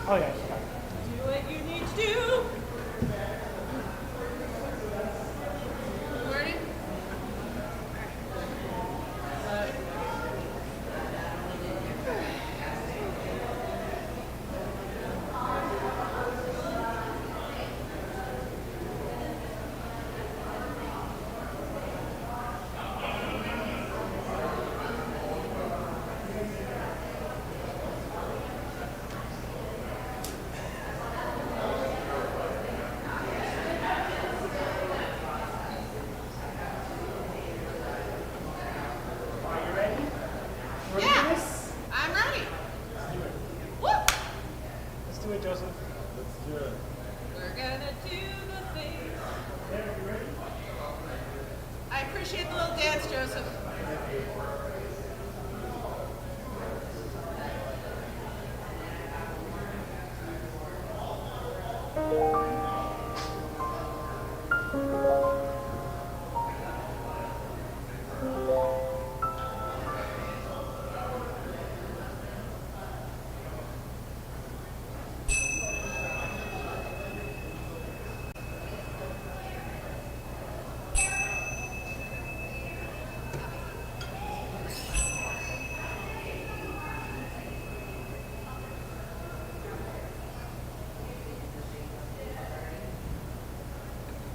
Oh, yeah. Do what you need to do. Morning. I'm ready. Woo! Let's do it, Joseph. We're gonna do the thing. I appreciate the little dance, Joseph.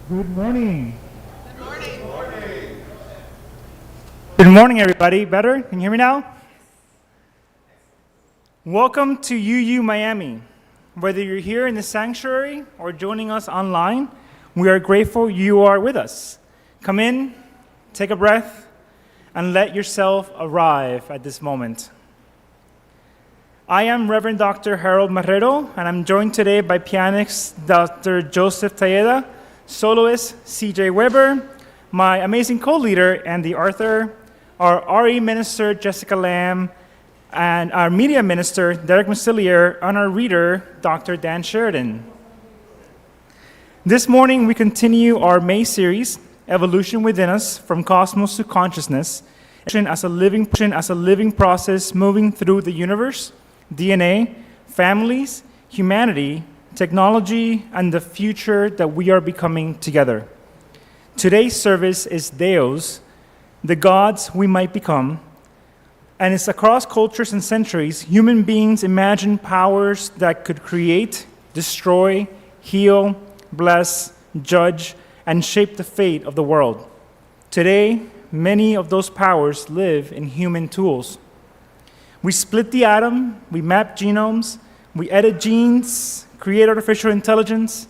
Good morning. Good morning. Good morning, everybody. Better? Can you hear me now? Welcome to UU Miami. Whether you're here in the sanctuary or joining us online, we are grateful you are with us. Come in, take a breath, and let yourself arrive at this moment. I am Reverend Dr. Harold Marrero, and I'm joined today by pianist Dr. Joseph Talleda, soloist CJ Weber, my amazing co-leader Andy Arthur, our RE minister Jessica Lamb, and our media minister Derek Massilier, and our reader Dr. Dan Sheridan. This morning we continue our May series, Evolution Within Us, From Cosmos to Consciousness, as a living process moving through the universe, DNA, families, humanity, technology, and the future that we are becoming together. Today's service is Deus, the gods we might become, and it's across cultures and centuries, human beings imagine powers that could create, destroy, heal, bless, judge, and shape the fate of the world. Today, many of those powers live in human tools. We split the atom, we map genomes, we edit genes, create artificial intelligence,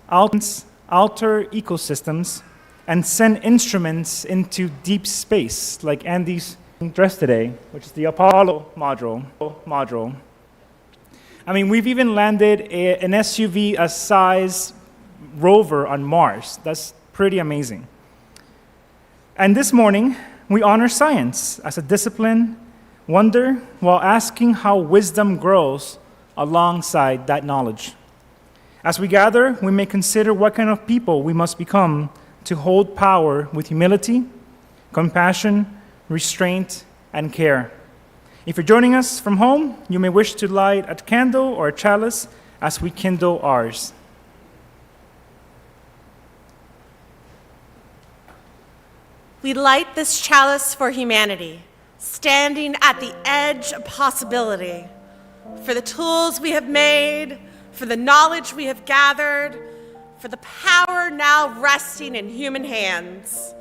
alter ecosystems, and send instruments into deep space, like Andy's dress today, which is the Apollo module. I mean, we've even landed an SUV-sized rover on Mars. That's pretty amazing. And this morning, we honor science as a discipline, wonder, while asking how wisdom grows alongside that knowledge. As we gather, we may consider what kind of people we must become to hold power with humility, compassion, restraint, and care. If you're joining us from home, you may wish to light a candle or a chalice as we kindle ours. We light this chalice for humanity, standing at the edge of possibility, for the tools we have made, for the knowledge we have gathered, for the power now resting in human hands.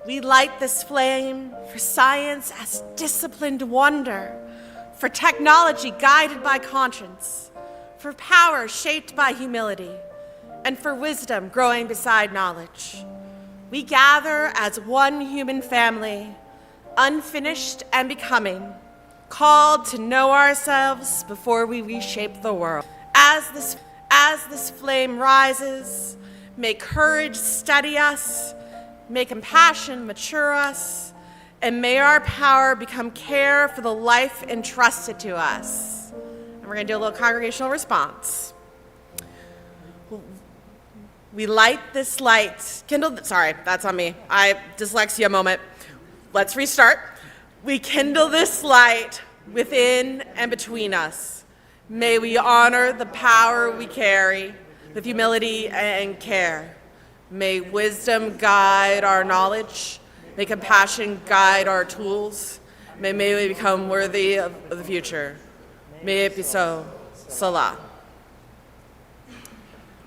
We light this flame for science as disciplined wonder, for technology guided by conscience, for power shaped by humility, and for wisdom growing beside knowledge. We gather as one human family, unfinished and becoming, called to know ourselves before we reshape the world. As this flame rises, may courage steady us, may compassion mature us, and may our power become care for the life entrusted to us. And we're going to do a little congregational response. We light this light, sorry, that's on me. Dyslexia moment. Let's restart. We kindle this light within and between us. May we honor the power we carry with humility and care. May wisdom guide our knowledge. May compassion guide our tools. May we become worthy of the future. May it be so. Salah.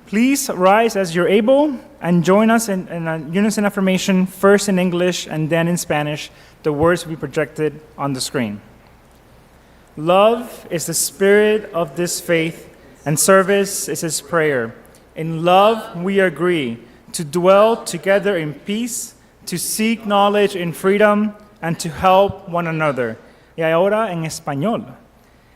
Please rise as you're able and join us in a unison affirmation, first in English and then in Spanish. The words will be projected on the screen. Love is the spirit of this faith, and service is his prayer. In love we agree to dwell together in peace, to seek knowledge in freedom, and to help one another. Y ahora en español.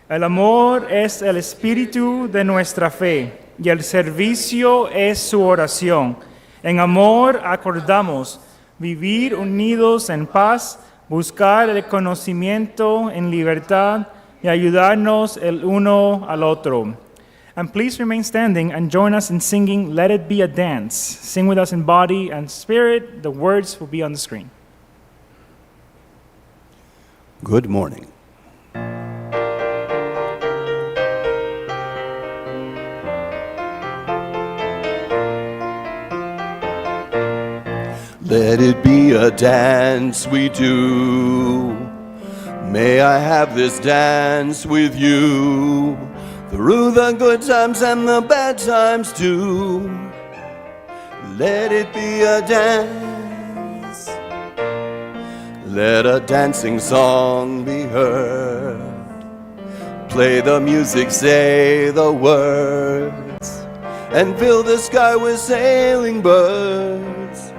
El amor es el espíritu de nuestra fe, y el servicio es su oración. En amor acordamos vivir unidos en paz, buscar el conocimiento en libertad, y ayudarnos el uno al otro. And please remain standing and join us in singing Let It Be a Dance. Sing with us in body and spirit. The words will be on the screen. Good morning. Let it be a dance we do. May I have this dance with you through the good times and the bad times too. Let it be a dance. Let a dancing song be heard. Play the music, say the words, and fill the sky with sailing birds.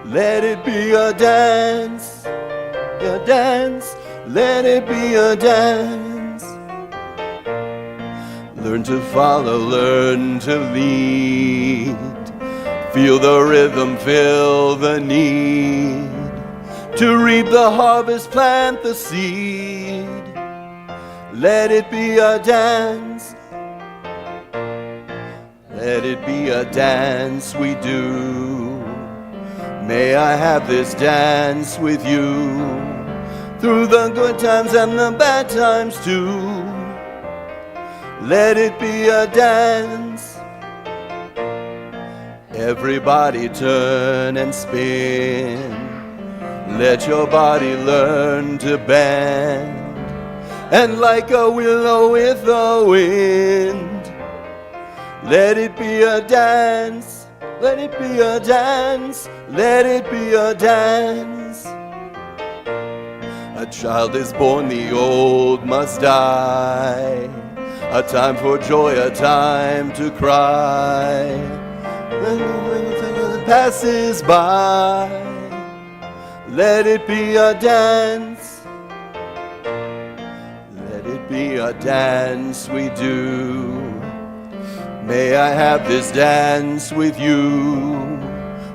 Let it be a dance, a dance. Let it be a dance. Learn to follow, learn to lead. Feel the rhythm, feel the need. To reap the harvest, plant the seed. Let it be a dance. Let it be a dance we do. May I have this dance with you through the good times and the bad times too. Let it be a dance. Everybody turn and spin. Let your body learn to bend. And like a willow with the wind, let it be a dance. Let it be a dance. Let it be a dance. A child is born, the old must die. A time for joy, a time to cry. When passes by, let it be a dance. Let it be a dance we do. May I have this dance with you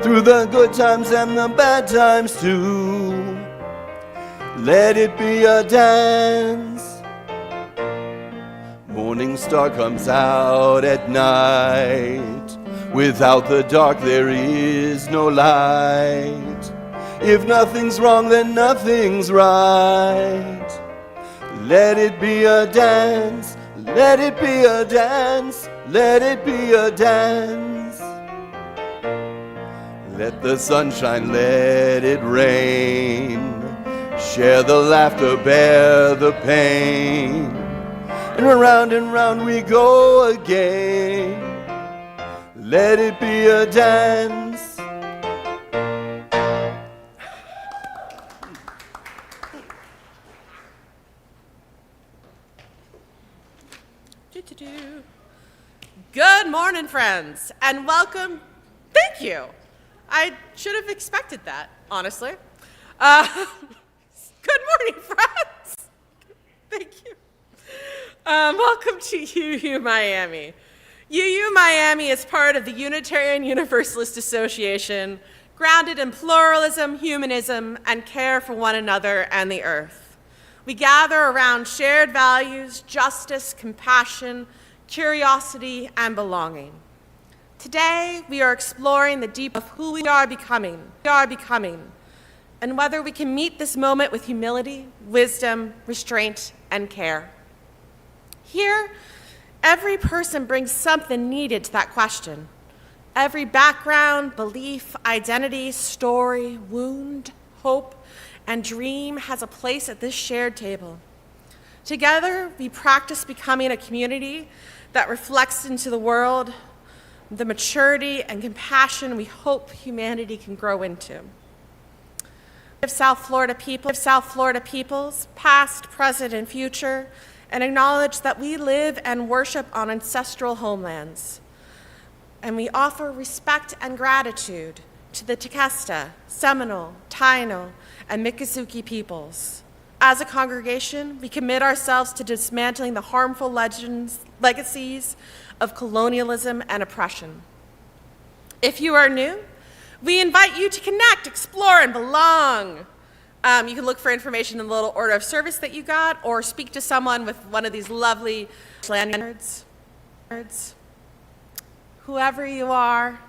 through the good times and the bad times too. Let it be a dance. Morning star comes out at night. Without the dark there is no light. If nothing's wrong, then nothing's right. Let it be a dance. Let it be a dance. Let it be a dance. Let the sunshine, let it rain. Share the laughter, bear the pain. And round we go again. Let it be a dance. Good morning, friends, and welcome. Thank you. I should have expected that, honestly. Good morning, friends. Thank you. Welcome to UU Miami. UU Miami is part of the Unitarian Universalist Association, grounded in pluralism, humanism, and care for one another and the earth. We gather around shared values, justice, compassion, curiosity, and belonging. Today, we are exploring the deep of who we are becoming, and whether we can meet this moment with humility, wisdom, restraint, and care. Here, every person brings something needed to that question. Every background, belief, identity, story, wound, hope, and dream has a place at this shared table. Together, we practice becoming a community that reflects into the world the maturity and compassion we hope humanity can grow into. Of South Florida peoples, past, present, and future, and acknowledge that we live and worship on ancestral homelands. And we offer respect and gratitude to the Tequesta, Seminole, Taino, and Miccosukee peoples. As a congregation, we commit ourselves to dismantling the harmful legacies of colonialism and oppression. If you are new, we invite you to connect, explore, and belong. You can look for information in the little order of service that you got, or speak to someone with one of these lovely lanyards. Whoever you are,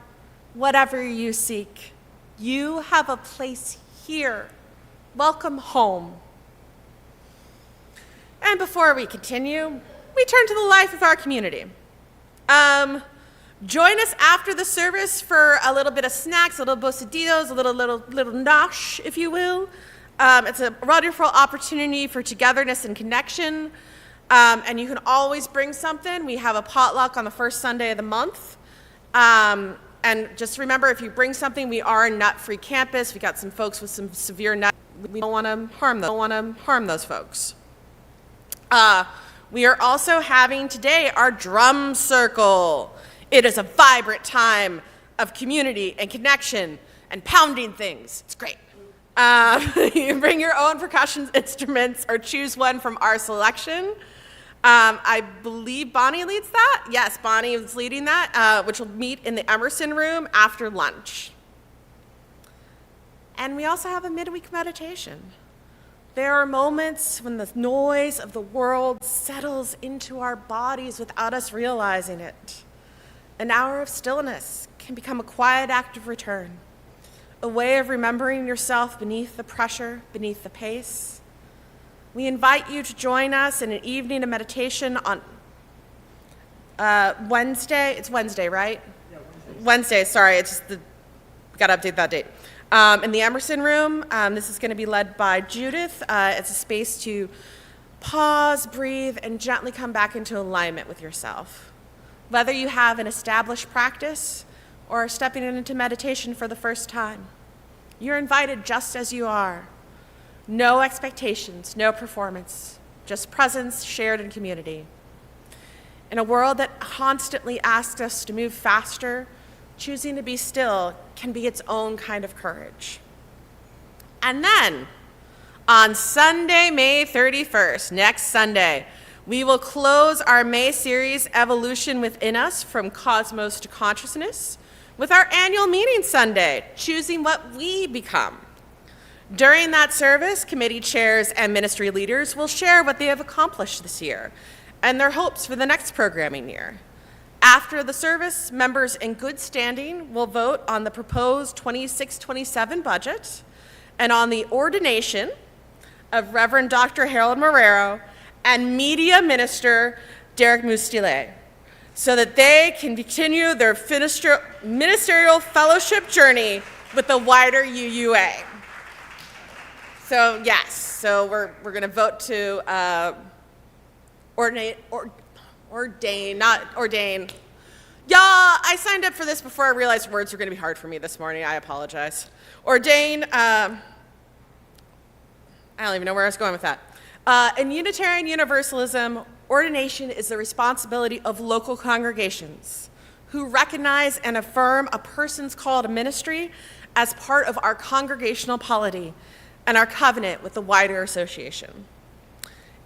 whatever you seek, you have a place here. Welcome home. And before we continue, we turn to the life of our community. Join us after the service for a little bit of snacks, a little bocadillos, a little nosh, if you will. It's a wonderful opportunity for togetherness and connection. And you can always bring something. We have a potluck on the first Sunday of the month. And just remember, if you bring something, we are a nut-free campus. We got some folks with some severe nuts. We don't want to harm those folks. We are also having today our drum circle. It is a vibrant time of community and connection and pounding things. It's great. You can bring your own percussion instruments or choose one from our selection. I believe Bonnie leads that. Yes, Bonnie is leading that, which will meet in the Emerson room after lunch. And we also have a midweek meditation. There are moments when the noise of the world settles into our bodies without us realizing it. An hour of stillness can become a quiet act of return, a way of remembering yourself beneath the pressure, beneath the pace. We invite you to join us in an evening of meditation on Wednesday. It's Wednesday, right? Yeah, Wednesday, sorry. It's just got to update that date. In the Emerson room, this is going to be led by Judith. It's a space to pause, breathe, and gently come back into alignment with yourself. Whether you have an established practice or are stepping into meditation for the first time, you're invited just as you are. No expectations, no performance, just presence shared in community. In a world that constantly asks us to move faster, choosing to be still can be its own kind of courage. And then, on Sunday, May 31st, next Sunday, we will close our May series, Evolution Within Us, From Cosmos to Consciousness, with our annual meeting Sunday, Choosing What We Become. During that service, committee chairs and ministry leaders will share what they have accomplished this year and their hopes for the next programming year. After the service, members in good standing will vote on the proposed 26-27 budget and on the ordination of Reverend Dr. Harold Marrero and Media Minister Derek Mustile, so that they can continue their ministerial fellowship journey with the wider UUA. So yes, so we're going to vote to ordain, not ordain. Yeah, I signed up for this before I realized words were going to be hard for me this morning. I apologize. Ordain, I don't even know where I was going with that. In Unitarian Universalism, ordination is the responsibility of local congregations who recognize and affirm a person's call to ministry as part of our congregational polity and our covenant with the wider association.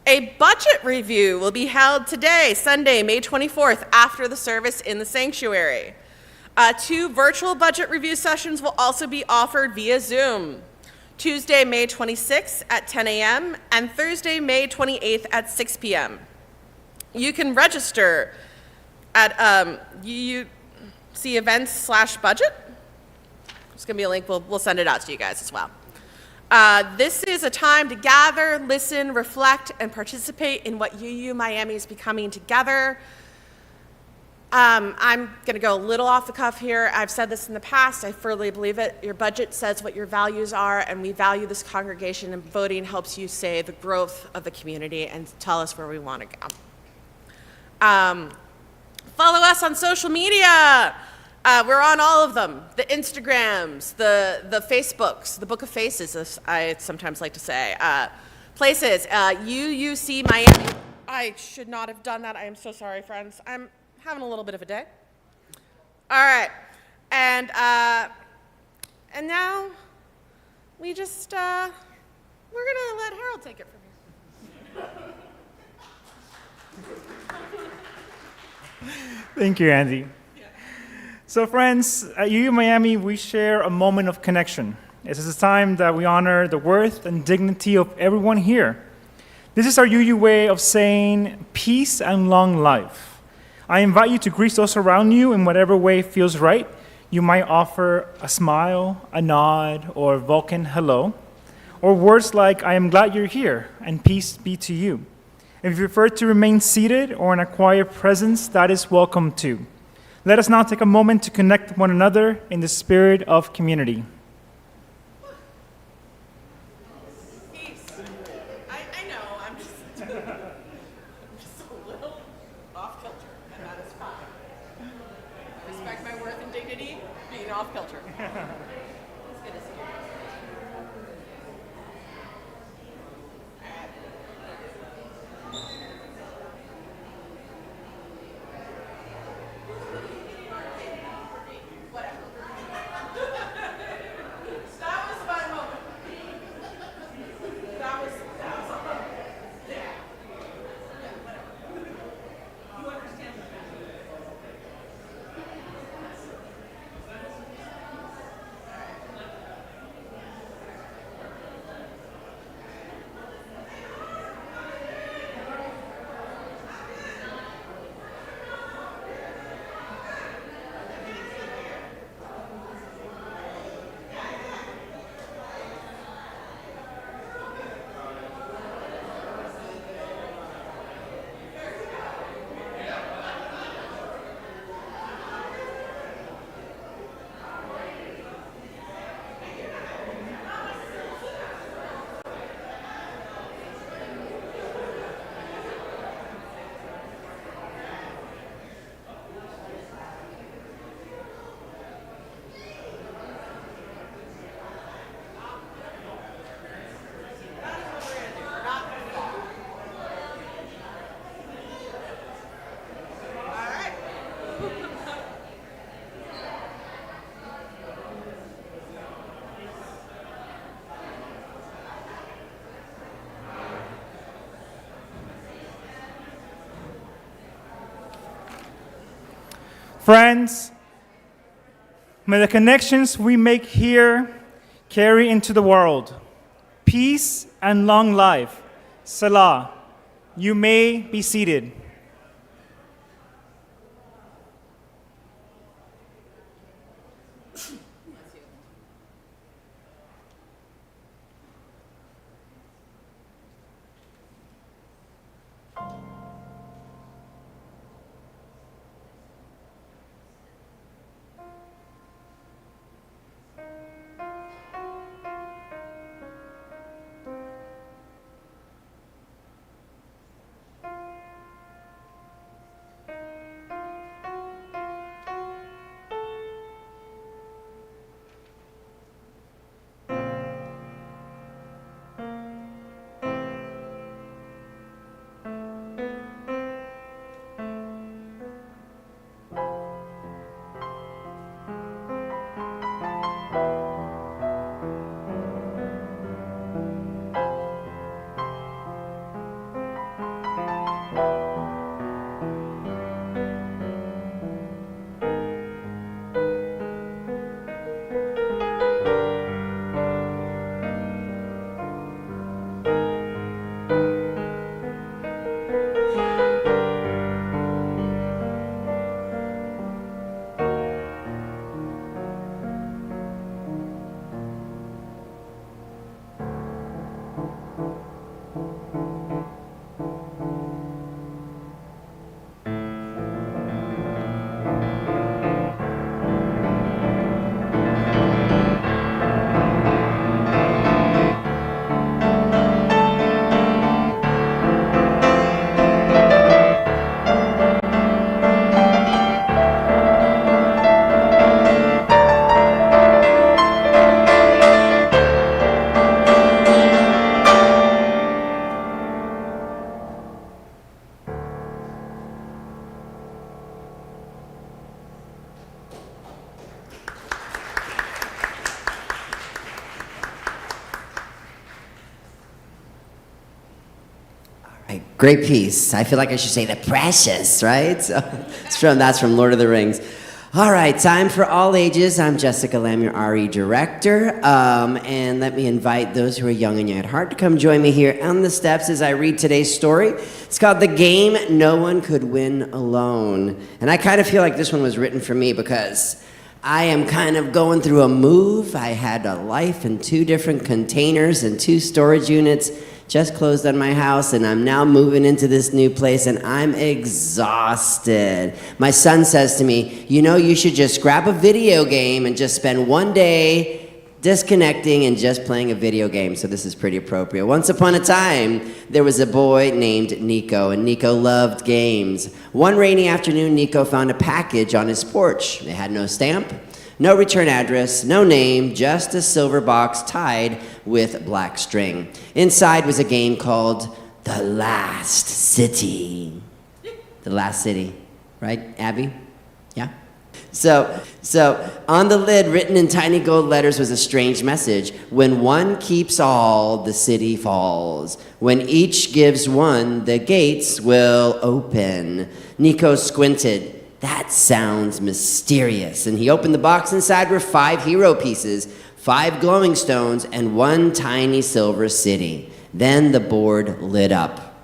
A budget review will be held today, Sunday, May 24th, after the service in the sanctuary. 2 virtual budget review sessions will also be offered via Zoom. Tuesday, May 26th at 10 a.m. and Thursday, May 28th at 6 p.m. You can register at UUC events/budget. There's going to be a link. We'll send it out to you guys as well. This is a time to gather, listen, reflect, and participate in what UU Miami is becoming together. I'm going to go a little off the cuff here. I've said this in the past. I firmly believe it. Your budget says what your values are, and we value this congregation, and voting helps you say the growth of the community and tell us where we want to go. Follow us on social media. We're on all of them. The Instagrams, the Facebooks, the Book of Faces, as I sometimes like to say. Places, UUC Miami. I should not have done that. I am so sorry, friends. I'm having a little bit of a day. All right. And now we just, we're going to let Harold take it from here. Thank you, Andy. So friends, at UU Miami, we share a moment of connection. This is a time that we honor the worth and dignity of everyone here. This is our UU way of saying peace and long life. I invite you to greet those around you in whatever way feels right. You might offer a smile, a nod, or a Vulcan hello, or words like, I am glad you're here, and peace be to you. If you prefer to remain seated or in a quiet presence, that is welcome too. Let us now take a moment to connect with one another in the spirit of community. Peace. I know, I'm just a little off kilter, and that is fine. I respect my worth and dignity, being off kilter. It's good to see you. Friends, may the connections we make here carry into the world. Peace and long life. Selah. You may be seated. Great piece. I feel like I should say the precious, right? So that's from Lord of the Rings. All right, time for all ages. I'm Jessica Lamb, your RE director. And let me invite those who are young and young at heart to come join me here on the steps as I read today's story. It's called The Game No One Could Win Alone. And I kind of feel like this one was written for me because I am kind of going through a move. I had a life in 2 different containers and 2 storage units. Just closed on my house, and I'm now moving into this new place, and I'm exhausted. My son says to me, you know, you should just grab a video game and just spend one day disconnecting and just playing a video game. So this is pretty appropriate. Once upon a time, there was a boy named Nico, and Nico loved games. One rainy afternoon, Nico found a package on his porch. It had no stamp, no return address, no name, just a silver box tied with black string. Inside was a game called The Last City. The Last City, right, Abby? Yeah? So on the lid, written in tiny gold letters, was a strange message. When one keeps all, the city falls. When each gives one, the gates will open. Nico squinted. That sounds mysterious. And he opened the box. Inside were 5 hero pieces, 5 glowing stones, and 1 tiny silver city. Then the board lit up.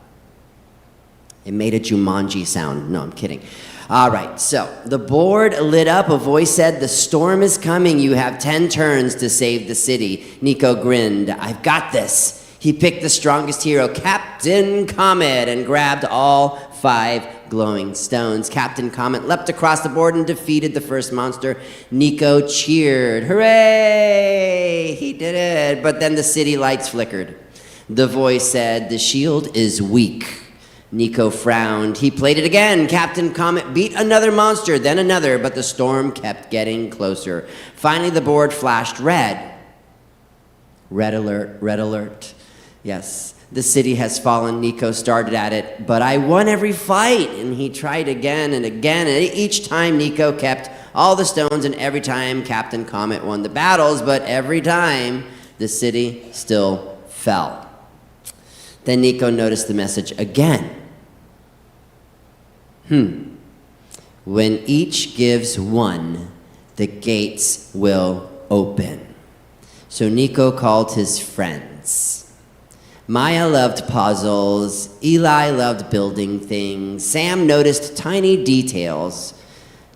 It made a Jumanji sound. No, I'm kidding. All right, so the board lit up. A voice said, the storm is coming. You have 10 turns to save the city. Nico grinned. I've got this. He picked the strongest hero, Captain Comet, and grabbed all 5 glowing stones. Captain Comet leapt across the board and defeated the first monster. Nico cheered. Hooray! He did it. But then the city lights flickered. The voice said, the shield is weak. Nico frowned. He played it again. Captain Comet beat another monster, then another, but the storm kept getting closer. Finally, the board flashed red. Red alert, red alert. Yes, the city has fallen. Nico started at it, but I won every fight. And he tried again and again, and each time Nico kept all the stones, and every time Captain Comet won the battles, but every time the city still fell. Then Nico noticed the message again. When each gives one, the gates will open. So Nico called his friends. Maya loved puzzles. Eli loved building things. Sam noticed tiny details.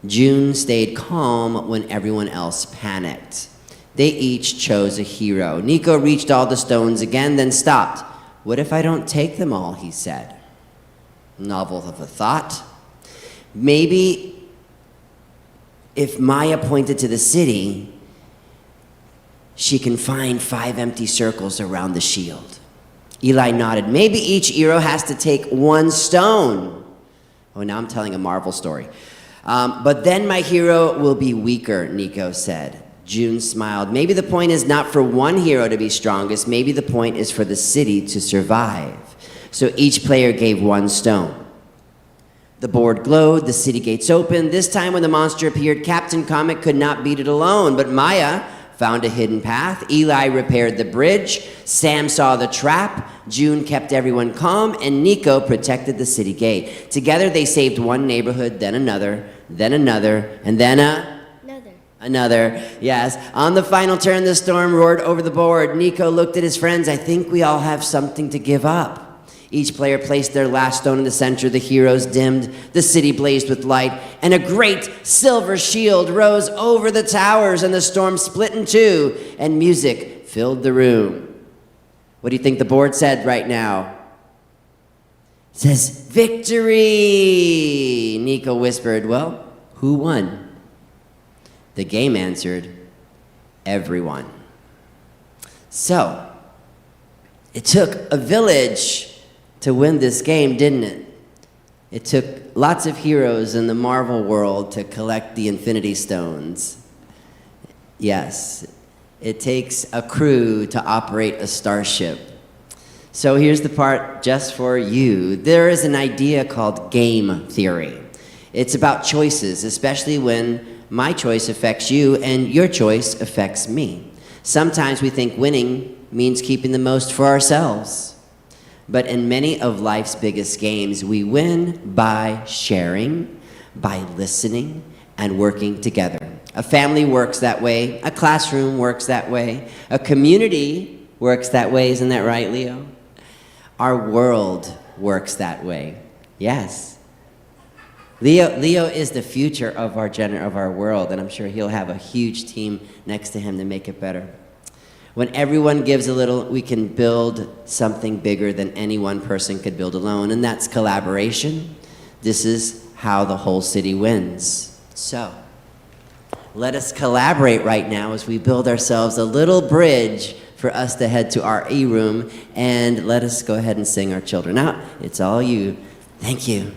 June stayed calm when everyone else panicked. They each chose a hero. Nico reached all the stones again, then stopped. What if I don't take them all, he said. Novel of a thought. Maybe if Maya pointed to the city, she can find 5 empty circles around the shield. Eli nodded. Maybe each hero has to take 1 stone. Oh, now I'm telling a Marvel story. But then my hero will be weaker, Nico said. June smiled. Maybe the point is not for one hero to be strongest. Maybe the point is for the city to survive. So each player gave 1 stone. The board glowed, the city gates opened. This time when the monster appeared, Captain Comet could not beat it alone, but Maya found a hidden path. Eli repaired the bridge. Sam saw the trap. June kept everyone calm, and Nico protected the city gate. Together they saved one neighborhood, then another, and then another. Yes. On the final turn, the storm roared over the board. Nico looked at his friends. I think we all have something to give up. Each player placed their last stone in the center. The heroes dimmed. The city blazed with light, and a great silver shield rose over the towers, and the storm split in 2, and music filled the room. What do you think the board said right now? It says, victory! Nico whispered, well, who won? The game answered, everyone. So, it took a village to win this game, didn't it? It took lots of heroes in the Marvel world to collect the Infinity Stones. Yes, it takes a crew to operate a starship. So here's the part just for you. There is an idea called game theory. It's about choices, especially when my choice affects you and your choice affects me. Sometimes we think winning means keeping the most for ourselves. But in many of life's biggest games, we win by sharing, by listening, and working together. A family works that way. A classroom works that way. A community works that way. Isn't that right, Leo? Our world works that way. Yes. Leo is the future of our world, and I'm sure he'll have a huge team next to him to make it better. When everyone gives a little, we can build something bigger than any one person could build alone, and that's collaboration. This is how the whole city wins. So, let us collaborate right now as we build ourselves a little bridge for us to head to our E-room, and let us go ahead and sing our children out. It's all you. Thank you.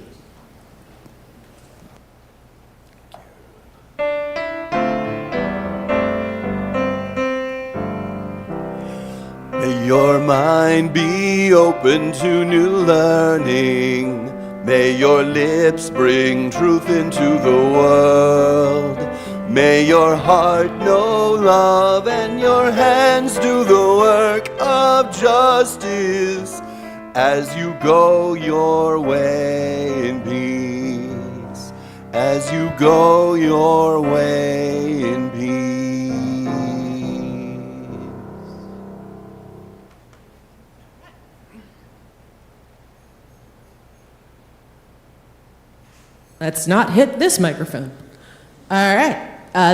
May your mind be open to new learning. May your lips bring truth into the world. May your heart know love and your hands do the work of justice as you go your way in peace. As you go your way in peace. Let's not hit this microphone. All right.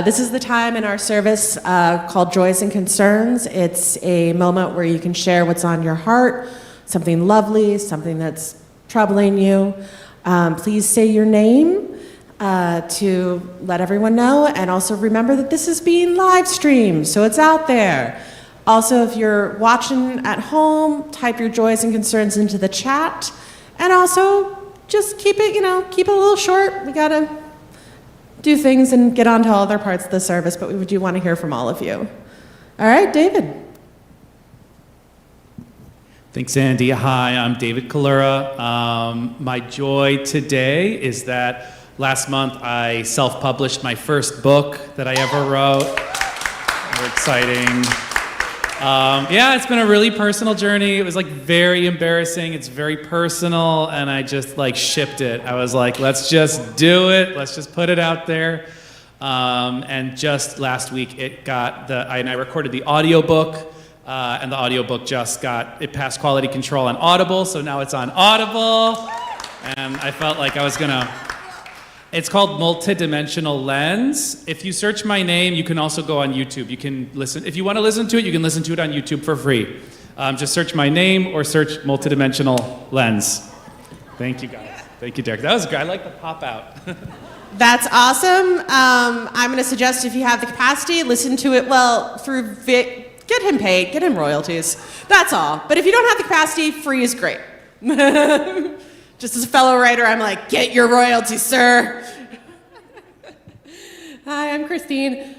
This is the time in our service called Joys and Concerns. It's a moment where you can share what's on your heart, something lovely, something that's troubling you. Please say your name to let everyone know, and also remember that this is being live streamed, so it's out there. Also, if you're watching at home, type your joys and concerns into the chat, and also just keep it a little short. We gotta do things and get on to all other parts of the service, but we do want to hear from all of you. All right, David. Thanks, Andy. Hi, I'm David Kalura. My joy today is that last month I self-published my first book that I ever wrote. Very exciting. Yeah, it's been a really personal journey. It was very embarrassing. It's very personal, and I just shipped it. I was like, let's just do it. Let's just put it out there. And just last week, I recorded the audiobook, and the audiobook it passed quality control on Audible, so now it's on Audible. And I felt like I was gonna. It's called Multidimensional Lens. If you search my name, you can also go on YouTube. You can listen. If you want to listen to it, you can listen to it on YouTube for free. Just search my name or search Multidimensional Lens. Thank you, guys. Thank you, Derek. That was good. I like the pop out. That's awesome. I'm going to suggest if you have the capacity, listen to it through get him paid, get him royalties. That's all. But if you don't have the capacity, free is great. Just as a fellow writer, I'm like, get your royalties, sir. Hi, I'm Christine.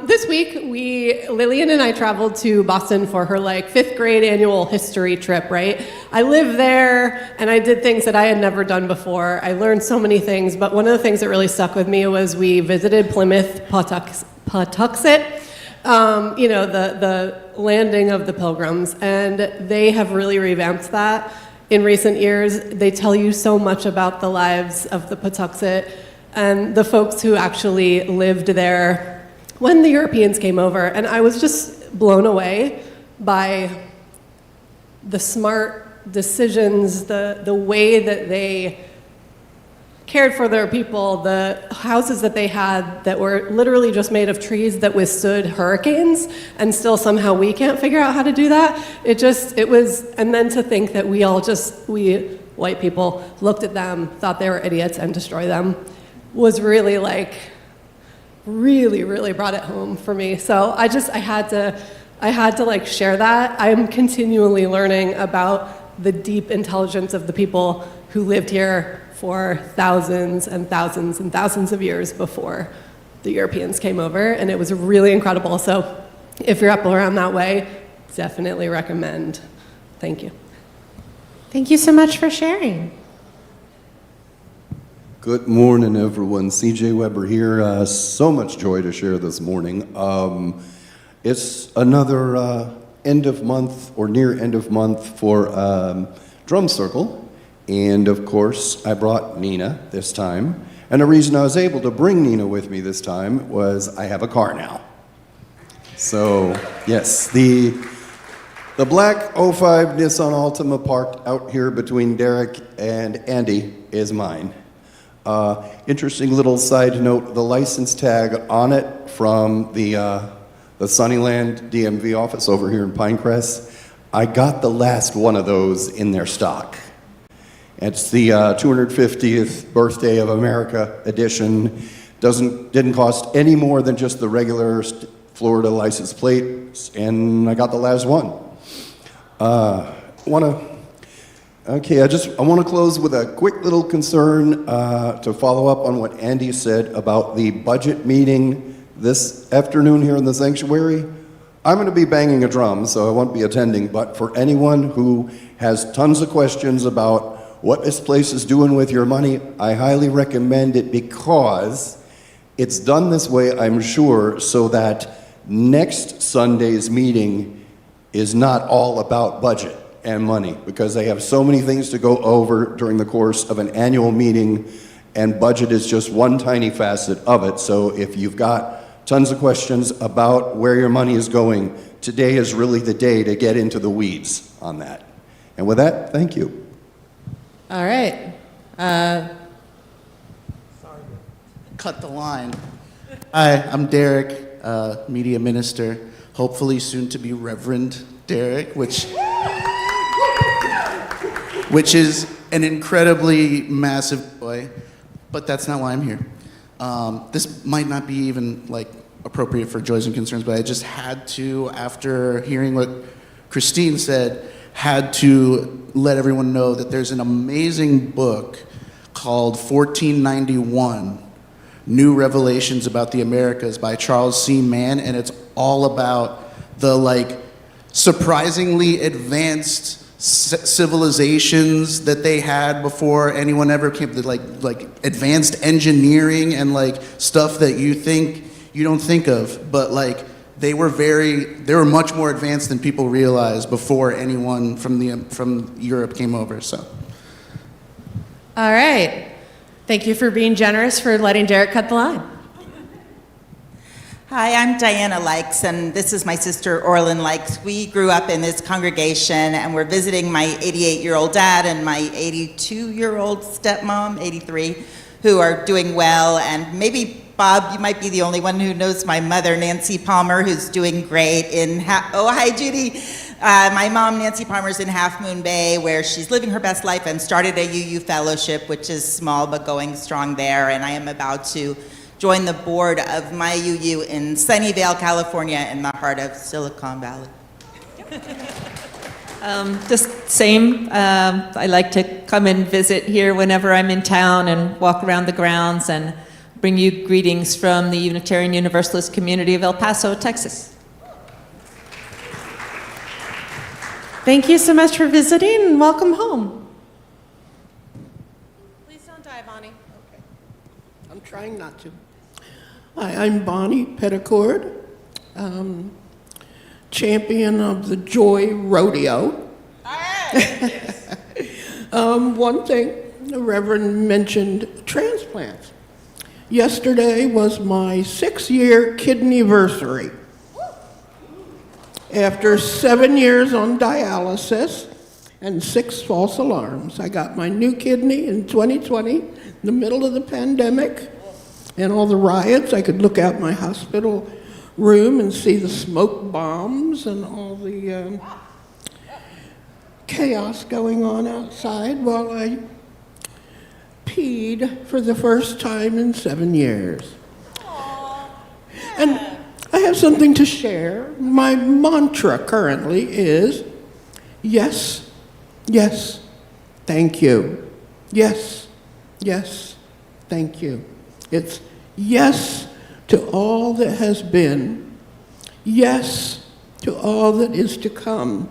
This week, Lillian and I traveled to Boston for her 5th grade annual history trip, right? I lived there and I did things that I had never done before. I learned so many things, but one of the things that really stuck with me was we visited Plymouth, Pawtuxet, the landing of the Pilgrims, and they have really revamped that. In recent years, they tell you so much about the lives of the Pawtuxet and the folks who actually lived there when the Europeans came over. And I was just blown away by the smart decisions, the way that they cared for their people, the houses that they had that were literally just made of trees that withstood hurricanes, and still somehow we can't figure out how to do that. And then to think that we white people looked at them, thought they were idiots, and destroyed them, was really really brought it home for me. So I had to share that. I'm continually learning about the deep intelligence of the people who lived here for thousands and thousands and thousands of years before the Europeans came over, and it was really incredible. So if you're up around that way, definitely recommend. Thank you. Thank you so much for sharing. Good morning, everyone. CJ Weber here. So much joy to share this morning. It's another end of month or near end of month for drum circle. And of course, I brought Nina this time. And the reason I was able to bring Nina with me this time was I have a car now. So, yes, the black '05 Nissan Altima parked out here between Derek and Andy is mine. Interesting little side note, the license tag on it from the Sunnyland DMV office over here in Pinecrest, I got the last one of those in their stock. It's the 250th Birthday of America edition. Didn't cost any more than just the regular Florida license plate, and I got the last one. I want to close with a quick little concern to follow up on what Andy said about the budget meeting this afternoon here in the sanctuary. I'm going to be banging a drum, so I won't be attending, but for anyone who has tons of questions about what this place is doing with your money, I highly recommend it because it's done this way, I'm sure, so that next Sunday's meeting is not all about budget and money, because they have so many things to go over during the course of an annual meeting, and budget is just one tiny facet of it. So if you've got tons of questions about where your money is going, today is really the day to get into the weeds on that. And with that, thank you. All right. Cut the line. Hi, I'm Derek, media minister, hopefully soon to be Reverend Derek, which is an incredibly massive joy, but that's not why I'm here. This might not be even like appropriate for Joys and Concerns, but I just had to, after hearing what Christine said, had to let everyone know that there's an amazing book called 1491, New Revelations About the Americas by Charles C. Mann, and it's all about the surprisingly advanced civilizations that they had before anyone ever came, like advanced engineering and stuff that you don't think of, but they were much more advanced than people realize before anyone from Europe came over. So, All right. Thank you for being generous, for letting Derek cut the line. Hi, I'm Diana Likes, and this is my sister Orlin Likes. We grew up in this congregation, and we're visiting my 88-year-old dad and my 82-year-old stepmom, 83, who are doing well. And maybe, Bob, you might be the only one who knows my mother, Nancy Palmer, who's doing great oh, hi, Judy. My mom, Nancy Palmer's in Half Moon Bay, where she's living her best life and started a UU fellowship, which is small but going strong there. And I am about to join the board of my UU in Sunnyvale, California, in the heart of Silicon Valley. Just same. I like to come and visit here whenever I'm in town and walk around the grounds and bring you greetings from the Unitarian Universalist community of El Paso, Texas. Thank you so much for visiting, and welcome home. Please don't die, Bonnie. Okay. I'm trying not to. Hi, I'm Bonnie Petticord, champion of the Joy Rodeo. All right. One thing, the Reverend mentioned transplants. Yesterday was my 6-year kidneyversary. After 7 years on dialysis and 6 false alarms, I got my new kidney in 2020, in the middle of the pandemic and all the riots. I could look out my hospital room and see the smoke bombs and all the chaos going on outside while I peed for the first time in 7 years. And I have something to share. My mantra currently is, yes, yes, thank you. Yes, yes, thank you. It's yes to all that has been, yes to all that is to come,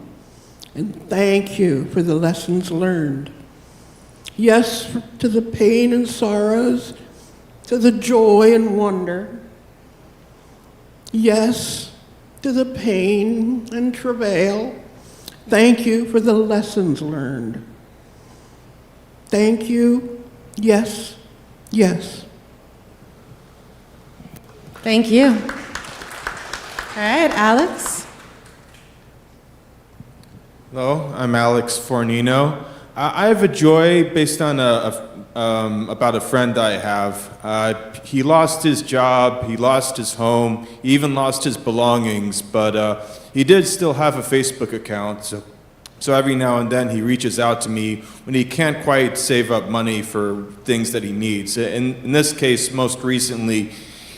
and thank you for the lessons learned. Yes to the pain and sorrows, to the joy and wonder. Yes to the pain and travail. Thank you for the lessons learned. thank you, yes, yes. Thank you. All right, Alex. Hello, I'm Alex Fornino. I have a joy based on about a friend I have. He lost his job, he lost his home, he even lost his belongings, but he did still have a Facebook account. So every now and then he reaches out to me when he can't quite save up money for things that he needs. In this case, most recently,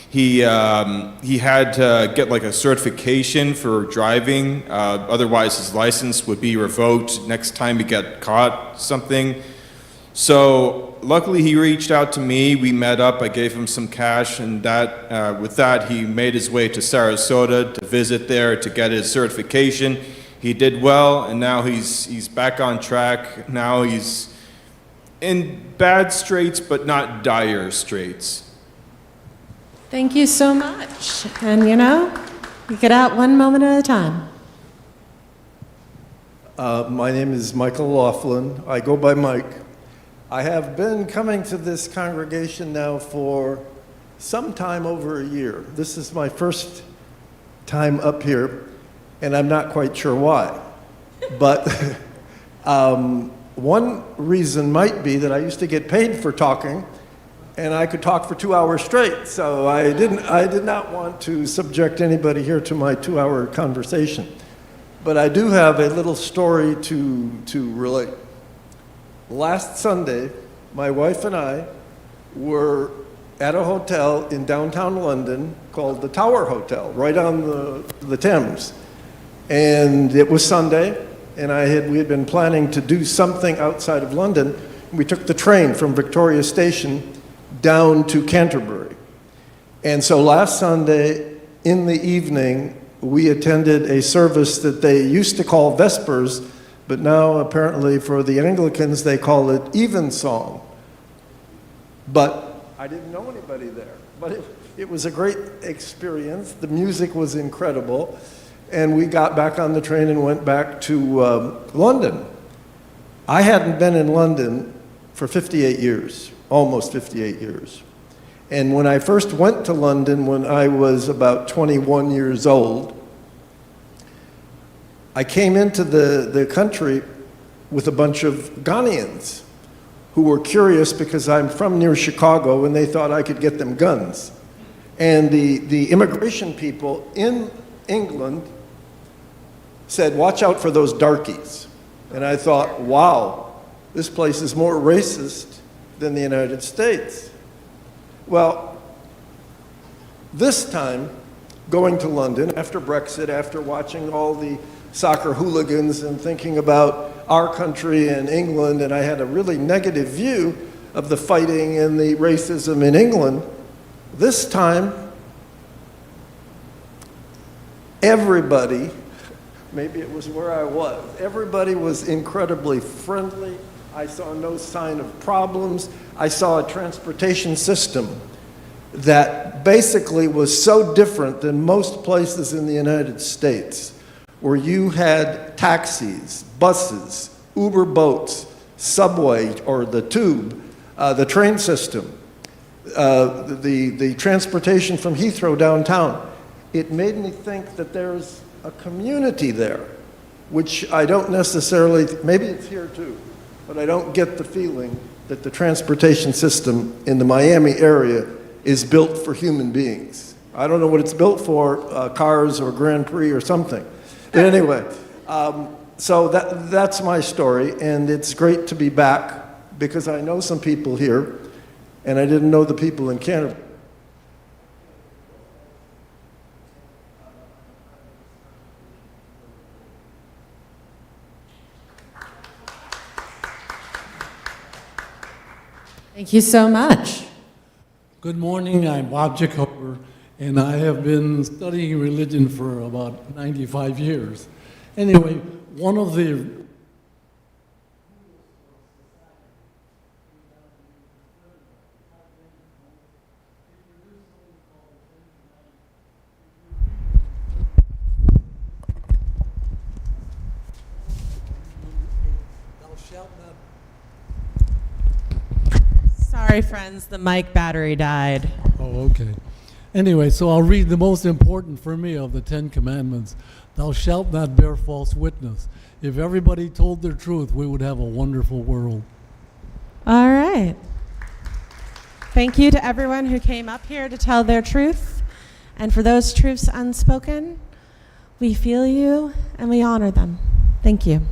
he had to get like a certification for driving. Otherwise, his license would be revoked next time he got caught something. So luckily, he reached out to me. We met up. I gave him some cash, and with that, he made his way to Sarasota to visit there to get his certification. He did well, and now he's back on track. Now he's in bad straits, but not dire straits. Thank you so much. And you get out one moment at a time. My name is Michael Laughlin. I go by Mike. I have been coming to this congregation now for some time over a year. This is my first time up here, and I'm not quite sure why. But one reason might be that I used to get paid for talking, and I could talk for 2 hours straight. So I did not want to subject anybody here to my 2-hour conversation. But I do have a little story to relate. Last Sunday, my wife and I were at a hotel in downtown London called the Tower Hotel, right on the Thames. And it was Sunday, and we had been planning to do something outside of London. We took the train from Victoria Station down to Canterbury. And so last Sunday in the evening, we attended a service that they used to call Vespers, but now apparently for the Anglicans they call it Evensong. But I didn't know anybody there. But it was a great experience. The music was incredible. And we got back on the train and went back to London. I hadn't been in London for 58 years. Almost 58 years. And when I first went to London when I was about 21 years old, I came into the country with a bunch of Ghanaians who were curious because I'm from near Chicago and they thought I could get them guns. And the immigration people in England said, "Watch out for those darkies." And I thought, wow, this place is more racist than the United States. Well, this time, going to London after Brexit, after watching all the soccer hooligans and thinking about our country and England, and I had a really negative view of the fighting and the racism in England, this time, everybody, maybe it was where I was, everybody was incredibly friendly. I saw no sign of problems. I saw a transportation system that basically was so different than most places in the United States, where you had taxis, buses, Uber boats, subway or the tube, the train system, the transportation from Heathrow downtown. It made me think that there's a community there, which I don't necessarily, maybe it's here too, but I don't get the feeling that the transportation system in the Miami area is built for human beings. I don't know what it's built for, cars or Grand Prix or something. But anyway, so that's my story, and it's great to be back because I know some people here, and I didn't know the people in Canterbury. Thank you so much. Good morning, I'm Bob Jacober, and I have been studying religion for about 95 years. Anyway, one of the Sorry, friends, the mic battery died. Oh, okay. Anyway, so I'll read the most important for me of the 10 Commandments. Thou shalt not bear false witness. If everybody told their truth, we would have a wonderful world. All right. Thank you to everyone who came up here to tell their truth. And for those truths unspoken, we feel you and we honor them. Thank you.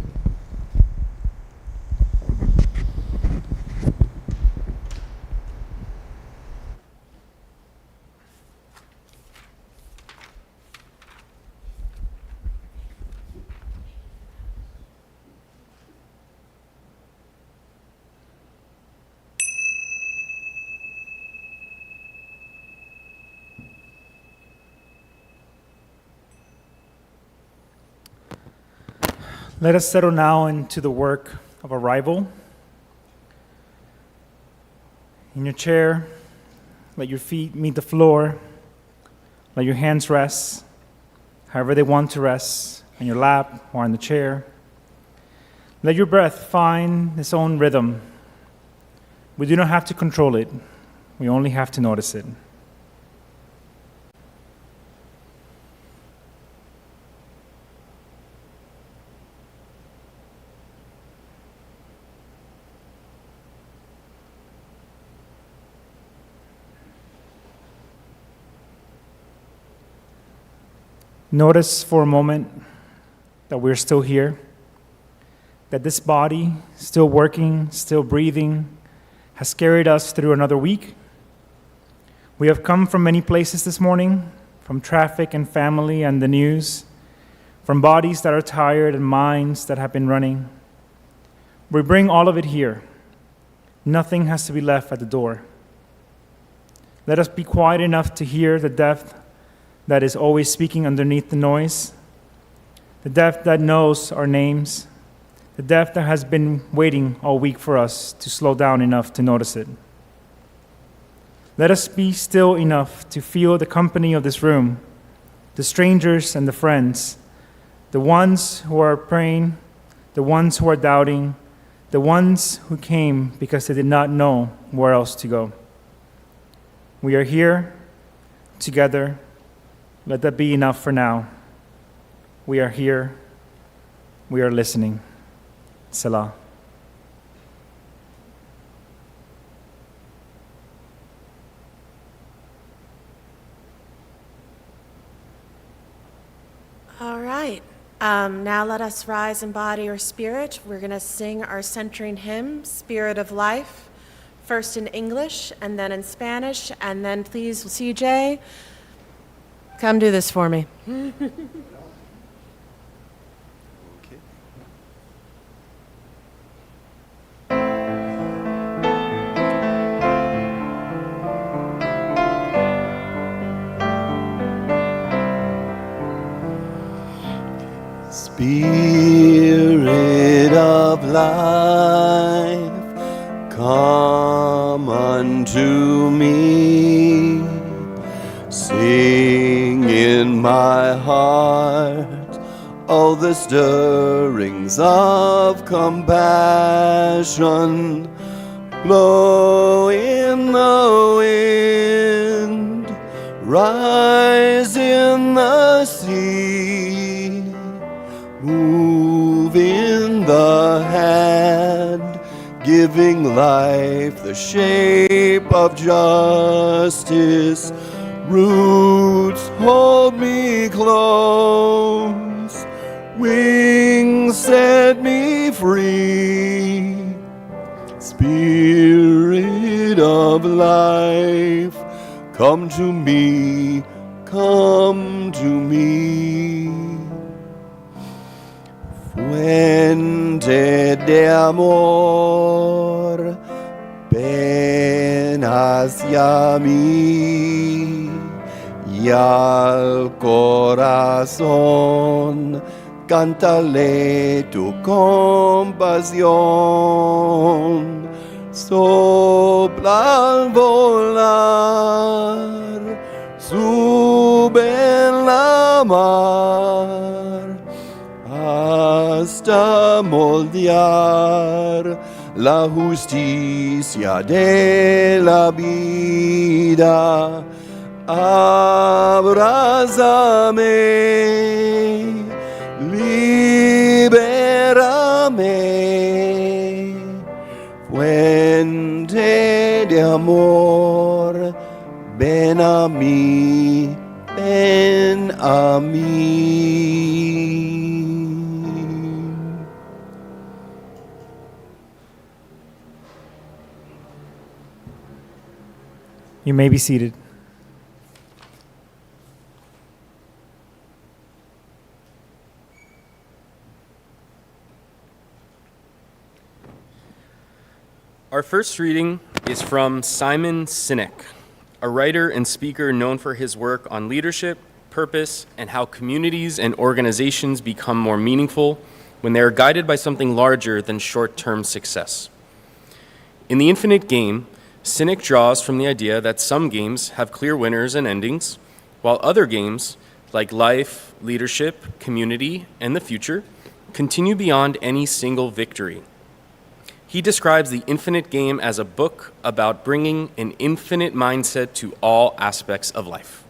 Let us settle now into the work of arrival. In your chair, let your feet meet the floor. Let your hands rest, however they want to rest, on your lap or on the chair. Let your breath find its own rhythm. We do not have to control it. We only have to notice it. Notice for a moment that we're still here, that this body, still working, still breathing, has carried us through another week. We have come from many places this morning, from traffic and family and the news, from bodies that are tired and minds that have been running. We bring all of it here. Nothing has to be left at the door. Let us be quiet enough to hear the depth that is always speaking underneath the noise, the depth that knows our names, the depth that has been waiting all week for us to slow down enough to notice it. Let us be still enough to feel the company of this room, the strangers and the friends, the ones who are praying, the ones who are doubting, the ones who came because they did not know where else to go. We are here together. Let that be enough for now. We are here. We are listening. Selah. All right. Now let us rise in body or spirit. We're going to sing our centering hymn, Spirit of Life, first in English and then in Spanish. And then please, CJ, come do this for me. Spirit of life, come unto me. Sing in my heart all the stirrings of compassion. Blow in the wind, rise in the sea, move in the hand, giving life the shape of justice. Roots hold me close, wings set me free. Spirit of life, come to me, come to me. Fuente de amor, ven hacia mí, y al corazón cántale tu compasión. Sopla al volar, sube en la mar, hasta moldear la justicia de la vida. Abrázame, libérame, fuente de amor, ven a mí, ven a mí. You may be seated. Our first reading is from Simon Sinek, a writer and speaker known for his work on leadership, purpose, and how communities and organizations become more meaningful when they are guided by something larger than short-term success. In The Infinite Game, Sinek draws from the idea that some games have clear winners and endings, while other games, like life, leadership, community, and the future, continue beyond any single victory. He describes The Infinite Game as a book about bringing an infinite mindset to all aspects of life.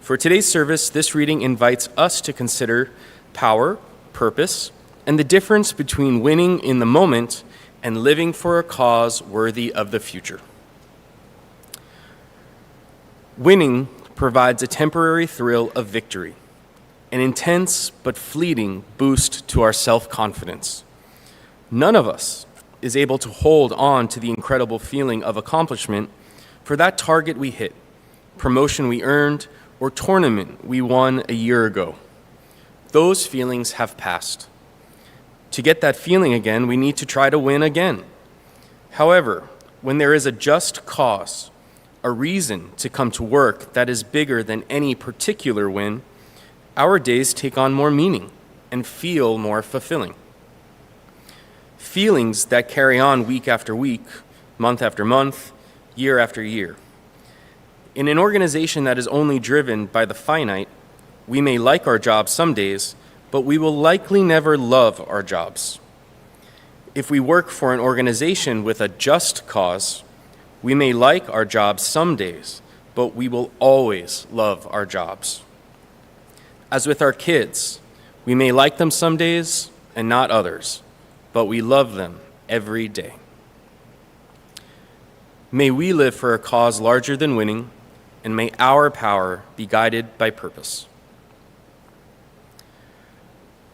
For today's service, this reading invites us to consider power, purpose, and the difference between winning in the moment and living for a cause worthy of the future. Winning provides a temporary thrill of victory, an intense but fleeting boost to our self-confidence. None of us is able to hold on to the incredible feeling of accomplishment for that target we hit, promotion we earned, or tournament we won a year ago. Those feelings have passed. To get that feeling again, we need to try to win again. However, when there is a just cause, a reason to come to work that is bigger than any particular win, our days take on more meaning and feel more fulfilling. Feelings that carry on week after week, month after month, year after year. In an organization that is only driven by the finite, we may like our jobs some days, but we will likely never love our jobs. If we work for an organization with a just cause, we may like our jobs some days, but we will always love our jobs. As with our kids, we may like them some days and not others, but we love them every day. May we live for a cause larger than winning, and may our power be guided by purpose.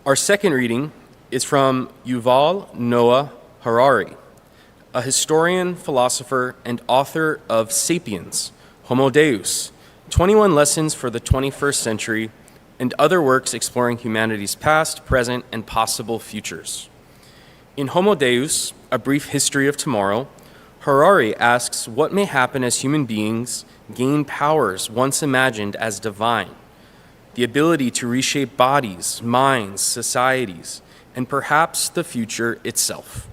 Our second reading is from Yuval Noah Harari, a historian, philosopher, and author of *Sapiens*, *Homo Deus*, 21 Lessons for the 21st Century, and other works exploring humanity's past, present, and possible futures. In *Homo Deus*, A Brief History of Tomorrow, Harari asks what may happen as human beings gain powers once imagined as divine, the ability to reshape bodies, minds, societies, and perhaps the future itself.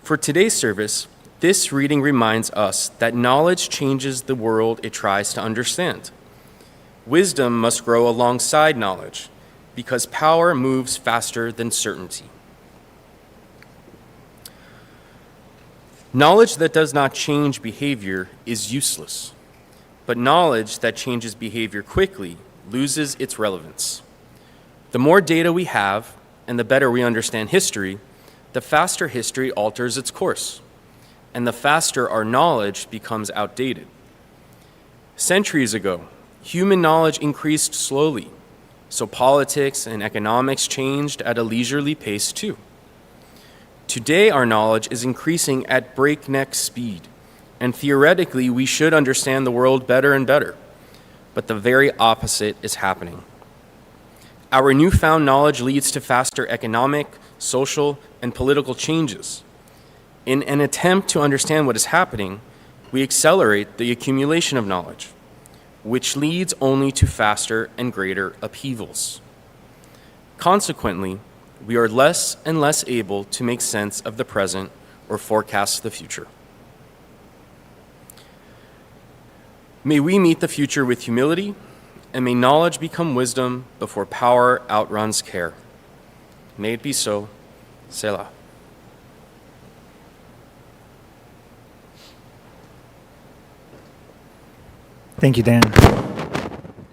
For today's service, this reading reminds us that knowledge changes the world it tries to understand. Wisdom must grow alongside knowledge, because power moves faster than certainty. Knowledge that does not change behavior is useless, but knowledge that changes behavior quickly loses its relevance. The more data we have, and the better we understand history, the faster history alters its course, and the faster our knowledge becomes outdated. Centuries ago, human knowledge increased slowly, so politics and economics changed at a leisurely pace too. Today, our knowledge is increasing at breakneck speed, and theoretically, we should understand the world better and better, but the very opposite is happening. Our newfound knowledge leads to faster economic, social, and political changes. In an attempt to understand what is happening, we accelerate the accumulation of knowledge, which leads only to faster and greater upheavals. Consequently, we are less and less able to make sense of the present or forecast the future. May we meet the future with humility, and may knowledge become wisdom before power outruns care. May it be so. Selah. Thank you, Dan.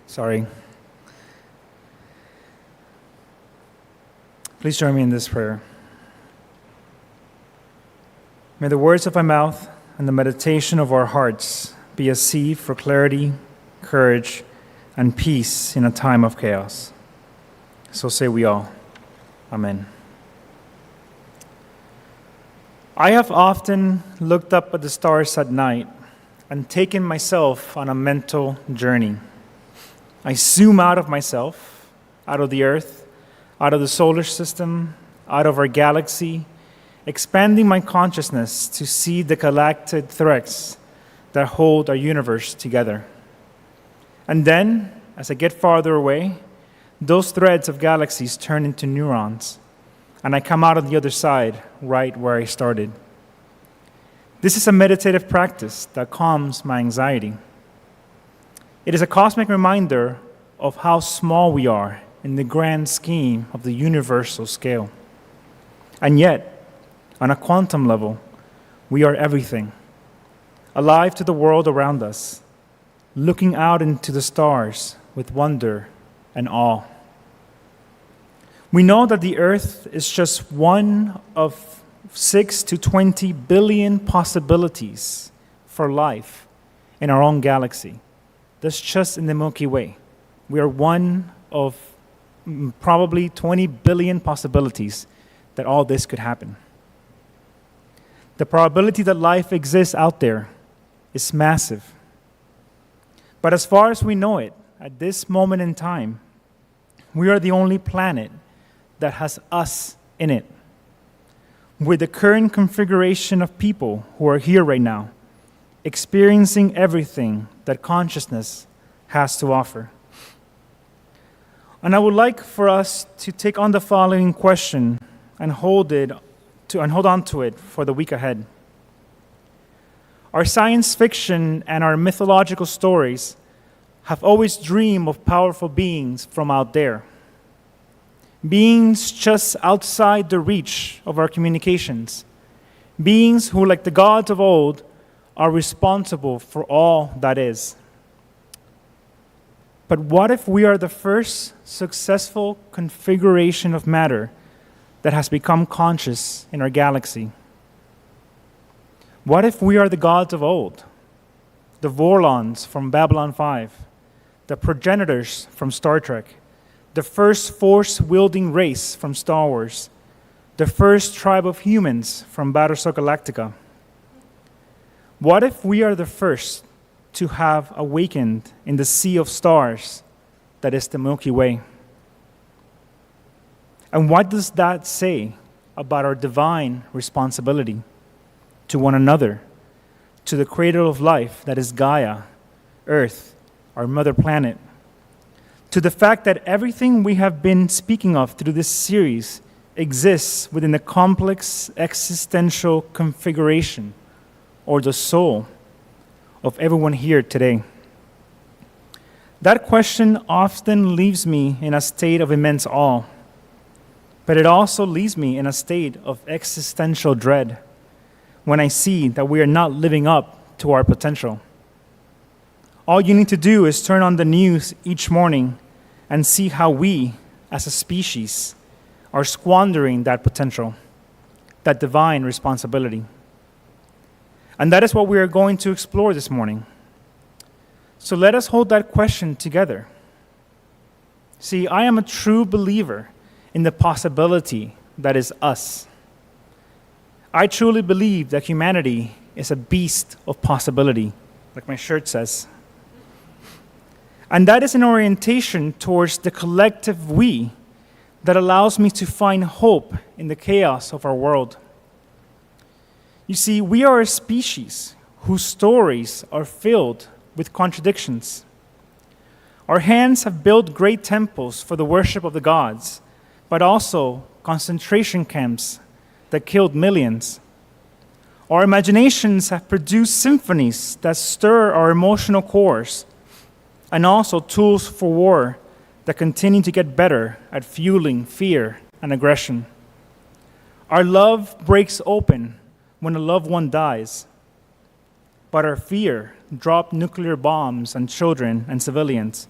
Sorry. Please join me in this prayer. May the words of my mouth and the meditation of our hearts be a seed for clarity, courage, and peace in a time of chaos. So say we all. Amen. I have often looked up at the stars at night and taken myself on a mental journey. I zoom out of myself, out of the earth, out of the solar system, out of our galaxy, expanding my consciousness to see the galactic threads that hold our universe together. And then, as I get farther away, those threads of galaxies turn into neurons, and I come out on the other side, right where I started. This is a meditative practice that calms my anxiety. It is a cosmic reminder of how small we are in the grand scheme of the universal scale. And yet, on a quantum level, we are everything, alive to the world around us, looking out into the stars with wonder and awe. We know that the Earth is just one of 6 to 20 billion possibilities for life in our own galaxy. That's just in the Milky Way. We are one of probably 20 billion possibilities that all this could happen. The probability that life exists out there is massive. But as far as we know it, at this moment in time, we are the only planet that has us in it. With the current configuration of people who are here right now, experiencing everything that consciousness has to offer. And I would like for us to take on the following question and hold on to it for the week ahead. Our science fiction and our mythological stories have always dreamed of powerful beings from out there. Beings just outside the reach of our communications. Beings who, like the gods of old, are responsible for all that is. But what if we are the first successful configuration of matter that has become conscious in our galaxy? What if we are the gods of old, the Vorlons from Babylon 5, the progenitors from Star Trek, the first force-wielding race from Star Wars, the first tribe of humans from Battlestar Galactica? What if we are the first to have awakened in the sea of stars that is the Milky Way? And what does that say about our divine responsibility to one another, to the cradle of life that is Gaia, Earth, our mother planet, to the fact that everything we have been speaking of through this series exists within the complex existential configuration or the soul of everyone here today? That question often leaves me in a state of immense awe, but it also leaves me in a state of existential dread when I see that we are not living up to our potential. All you need to do is turn on the news each morning and see how we, as a species, are squandering that potential, that divine responsibility. And that is what we are going to explore this morning. So let us hold that question together. See, I am a true believer in the possibility that is us. I truly believe that humanity is a beast of possibility, like my shirt says. And that is an orientation towards the collective we that allows me to find hope in the chaos of our world. You see, we are a species whose stories are filled with contradictions. Our hands have built great temples for the worship of the gods, but also concentration camps that killed millions. Our imaginations have produced symphonies that stir our emotional cores, and also tools for war that continue to get better at fueling fear and aggression. Our love breaks open when a loved one dies, but our fear dropped nuclear bombs on children and civilians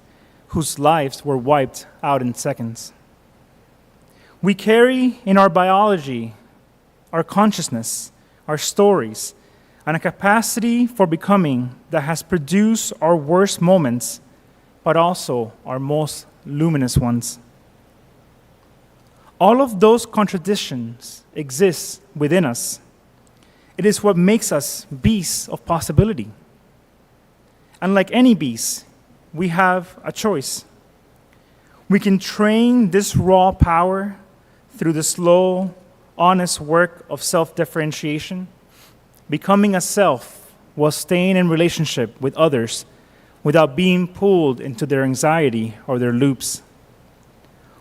whose lives were wiped out in seconds. We carry in our biology, our consciousness, our stories, and a capacity for becoming that has produced our worst moments, but also our most luminous ones. All of those contradictions exist within us. It is what makes us beasts of possibility. And like any beast, we have a choice. We can train this raw power through the slow, honest work of self-differentiation, becoming a self while staying in relationship with others without being pulled into their anxiety or their loops.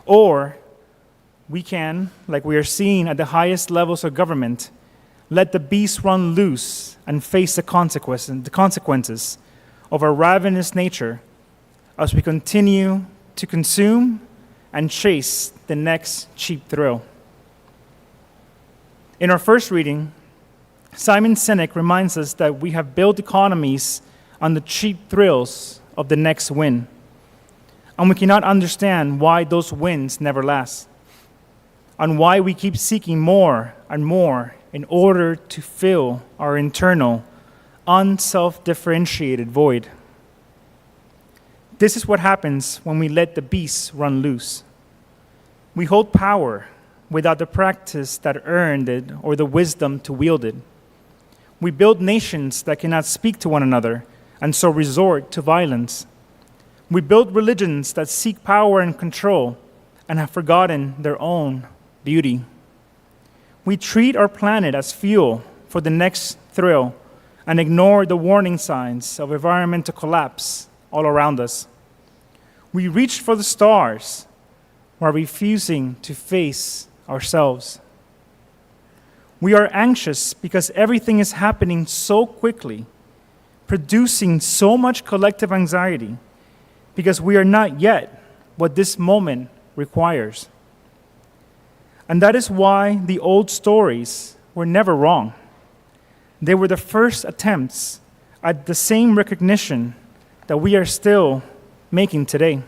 Or we can, like we are seeing at the highest levels of government, let the beast run loose and face the consequences of our ravenous nature as we continue to consume and chase the next cheap thrill. In our first reading, Simon Sinek reminds us that we have built economies on the cheap thrills of the next win, and we cannot understand why those wins never last, and why we keep seeking more and more in order to fill our internal, unself-differentiated void. This is what happens when we let the beast run loose. We hold power without the practice that earned it or the wisdom to wield it. We build nations that cannot speak to one another and so resort to violence. We build religions that seek power and control and have forgotten their own beauty. We treat our planet as fuel for the next thrill and ignore the warning signs of environmental collapse all around us. We reach for the stars while refusing to face ourselves. We are anxious because everything is happening so quickly, producing so much collective anxiety, because we are not yet what this moment requires. And that is why the old stories were never wrong. They were the first attempts at the same recognition that we are still making today.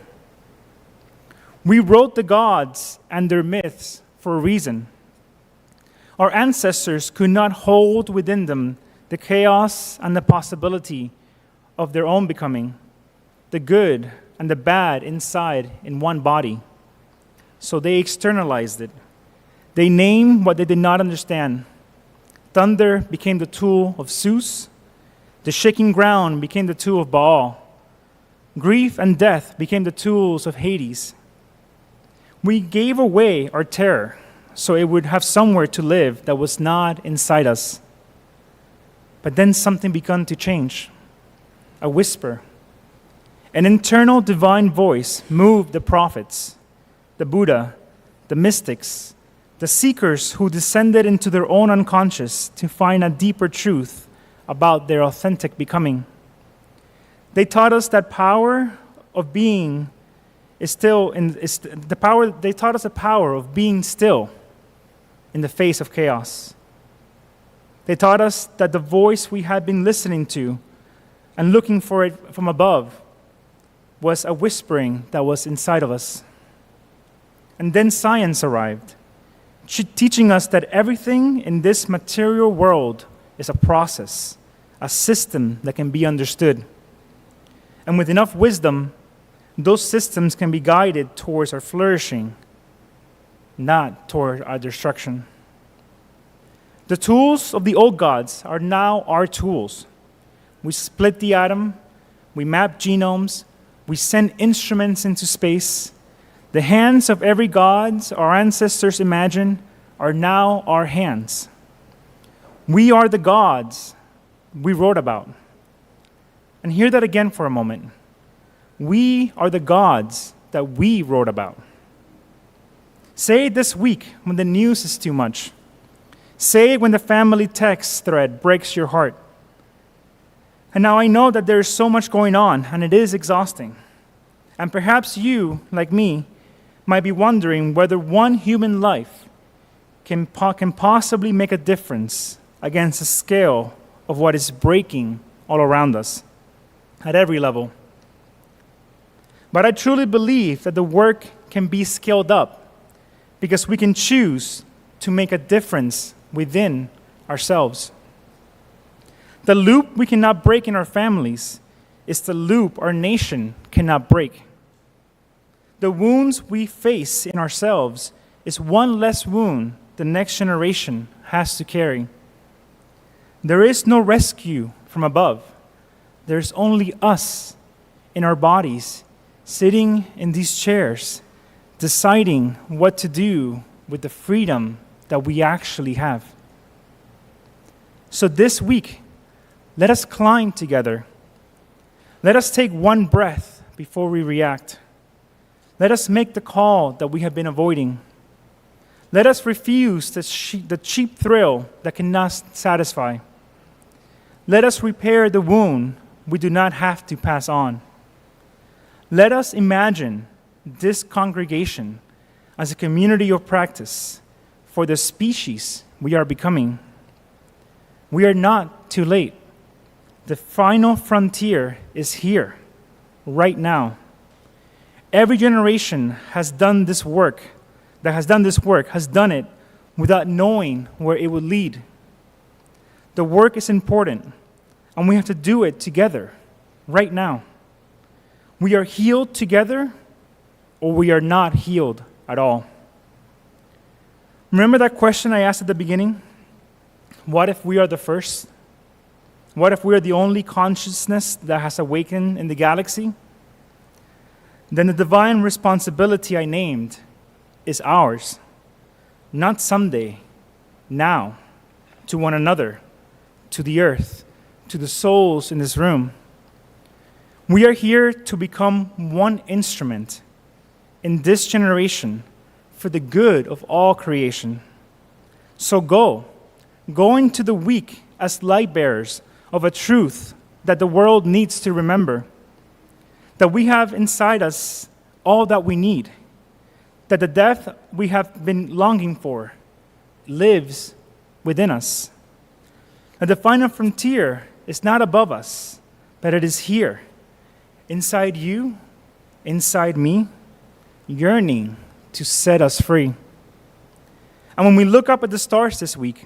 We wrote the gods and their myths for a reason. Our ancestors could not hold within them the chaos and the possibility of their own becoming, the good and the bad inside in one body. So they externalized it. They named what they did not understand. Thunder became the tool of Zeus. The shaking ground became the tool of Baal. Grief and death became the tools of Hades. We gave away our terror so it would have somewhere to live that was not inside us. But then something began to change. A whisper. An internal divine voice moved the prophets, the Buddha, the mystics, the seekers who descended into their own unconscious to find a deeper truth about their authentic becoming. They taught us that power of being is still they taught us the power of being still in the face of chaos. They taught us that the voice we had been listening to and looking for it from above was a whispering that was inside of us. And then science arrived, teaching us that everything in this material world is a process, a system that can be understood. And with enough wisdom, those systems can be guided towards our flourishing, not toward our destruction. The tools of the old gods are now our tools. We split the atom, we map genomes, we send instruments into space. The hands of every god our ancestors imagined are now our hands. We are the gods we wrote about. And hear that again for a moment. We are the gods that we wrote about. Say it this week when the news is too much. Say it when the family text thread breaks your heart. And now I know that there is so much going on, and it is exhausting. And perhaps you, like me, might be wondering whether one human life can possibly make a difference against the scale of what is breaking all around us at every level. But I truly believe that the work can be scaled up because we can choose to make a difference within ourselves. The loop we cannot break in our families is the loop our nation cannot break. The wounds we face in ourselves is one less wound the next generation has to carry. There is no rescue from above. There's only us in our bodies, sitting in these chairs, deciding what to do with the freedom that we actually have. So this week, let us climb together. Let us take one breath before we react. Let us make the call that we have been avoiding. Let us refuse the cheap thrill that cannot satisfy. Let us repair the wound we do not have to pass on. Let us imagine this congregation as a community of practice for the species we are becoming. We are not too late. The final frontier is here, right now. Every generation has done this work, has done it without knowing where it would lead. The work is important, and we have to do it together, right now. We are healed together, or we are not healed at all. Remember that question I asked at the beginning? What if we are the first? What if we are the only consciousness that has awakened in the galaxy? Then the divine responsibility I named is ours, not someday, now, to one another, to the earth, to the souls in this room. We are here to become one instrument in this generation for the good of all creation. So go into the week as light bearers of a truth that the world needs to remember, that we have inside us all that we need, that the death we have been longing for lives within us, that the final frontier is not above us, but it is here, inside you, inside me, yearning to set us free. And when we look up at the stars this week,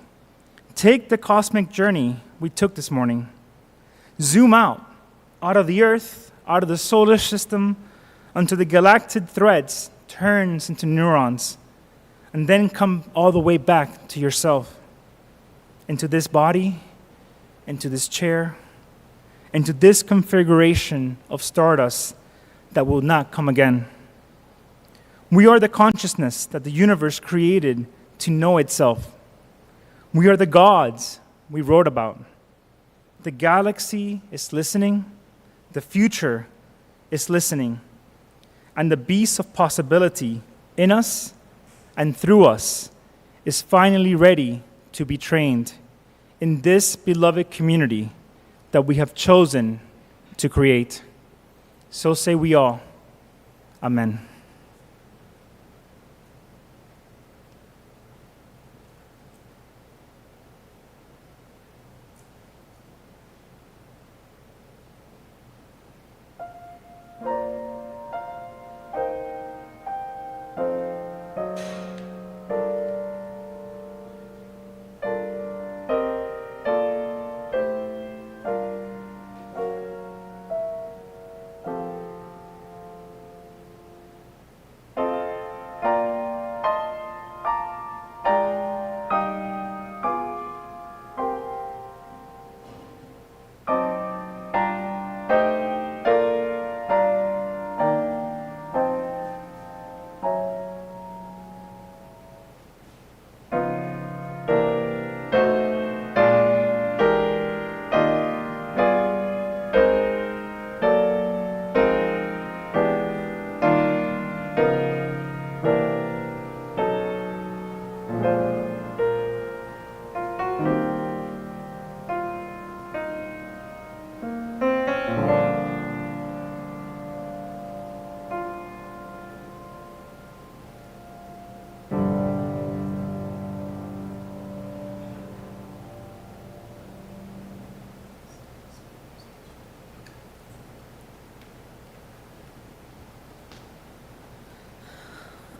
take the cosmic journey we took this morning. Zoom out of the earth, out of the solar system, until the galactic threads turns into neurons, and then come all the way back to yourself, into this body, into this chair, into this configuration of stardust that will not come again. We are the consciousness that the universe created to know itself. We are the gods we wrote about. The galaxy is listening, the future is listening, and the beast of possibility in us and through us is finally ready to be trained in this beloved community that we have chosen to create. So say we all. Amen.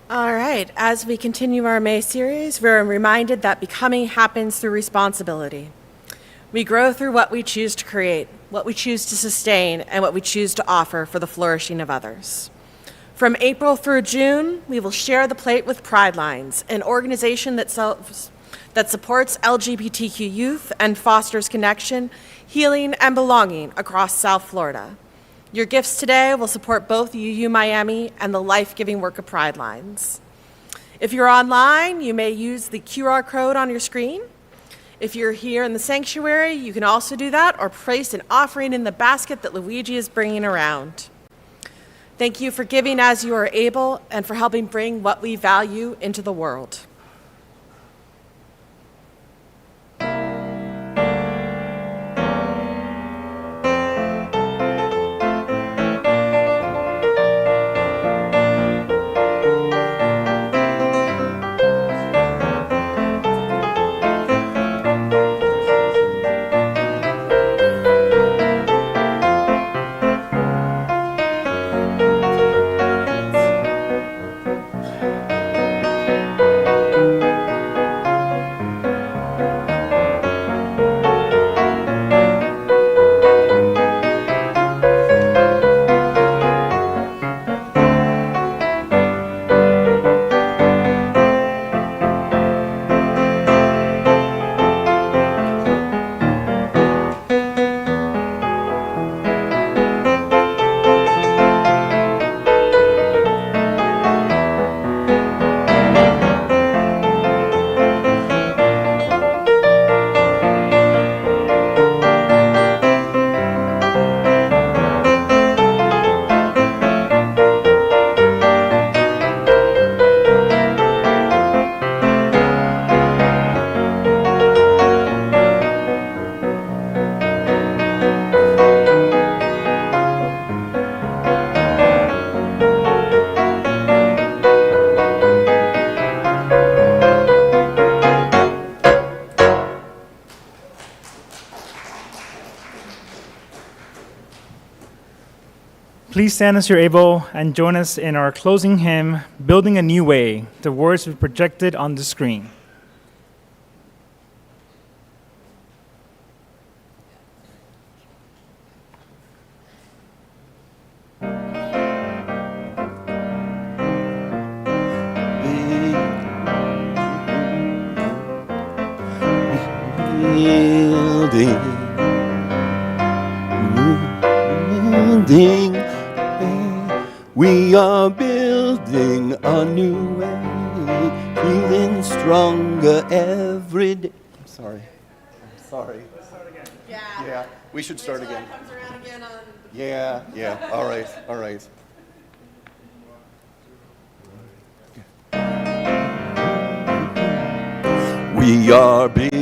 All right, as we continue our May series, we're reminded that becoming happens through responsibility. We grow through what we choose to create, what we choose to sustain, and what we choose to offer for the flourishing of others. From April through June, we will share the plate with Pride Lines, an organization that supports LGBTQ youth and fosters connection, healing, and belonging across South Florida. Your gifts today will support both UU Miami and the life-giving work of Pride Lines. If you're online, you may use the QR code on your screen. If you're here in the sanctuary, you can also do that or place an offering in the basket that Luigi is bringing around. Thank you for giving as you are able and for helping bring what we value into the world. Please stand as you're able and join us in our closing hymn, Building a New Way. The words will be projected on the screen. We are building a new way, feeling stronger every day. I'm sorry. Let's start again. Yeah, we should start again. Comes around again on... Yeah. All right. We are building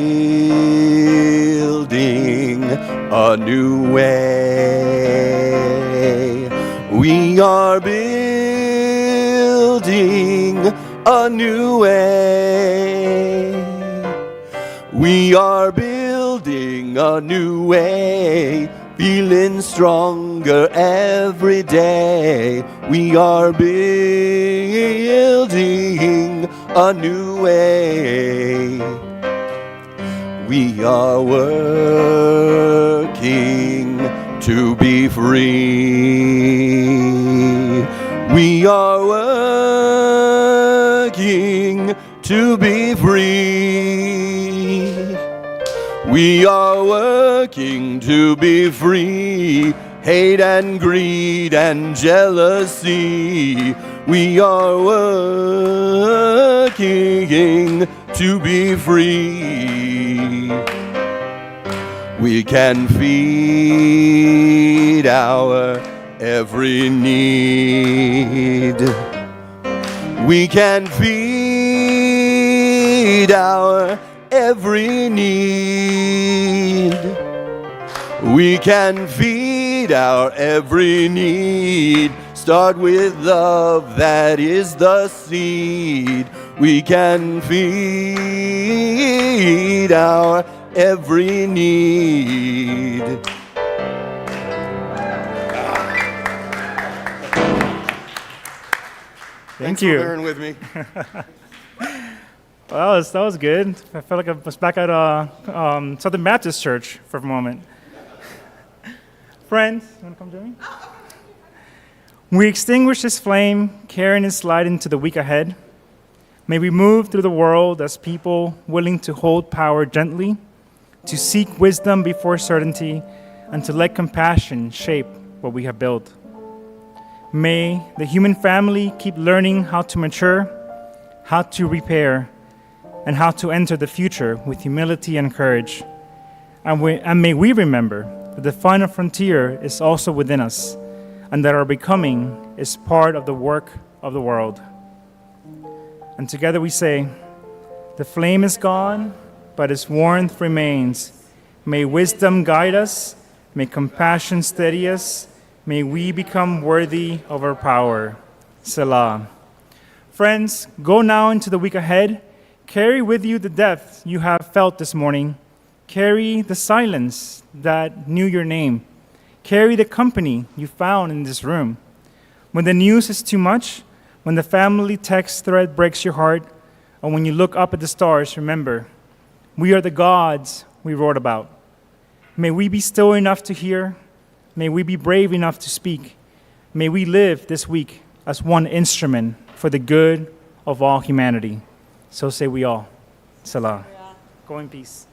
a new way. We are building a new way. We are building a new way, feeling stronger every day. We are building a new way. We are working to be free. We are working to be free. We are working to be free. Hate and greed and jealousy. We are working to be free. We can feed our every need. We can feed our every need. We can feed our every need. Start with love, that is the seed. We can feed our every need. Thanks you. for bearing with me. Well, that was good. I felt like I was back at Southern Baptist Church for a moment. Friends, you want to come join me? We extinguish this flame, carrying this light into the week ahead. May we move through the world as people willing to hold power gently, to seek wisdom before certainty, and to let compassion shape what we have built. May the human family keep learning how to mature, how to repair, and how to enter the future with humility and courage. And may we remember that the final frontier is also within us, and that our becoming is part of the work of the world. And together we say, the flame is gone, but its warmth remains. May wisdom guide us, may compassion steady us, may we become worthy of our power. Selah. Friends, go now into the week ahead. Carry with you the depth you have felt this morning. Carry the silence that knew your name. Carry the company you found in this room. When the news is too much, when the family text thread breaks your heart, or when you look up at the stars, remember, we are the gods we wrote about. May we be still enough to hear. May we be brave enough to speak. May we live this week as one instrument for the good of all humanity. So say we all. Salah. Go in peace.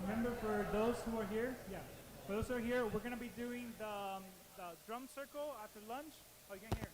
Remember, for those who are here, we're going to be doing the drum circle after lunch. Oh, you can hear.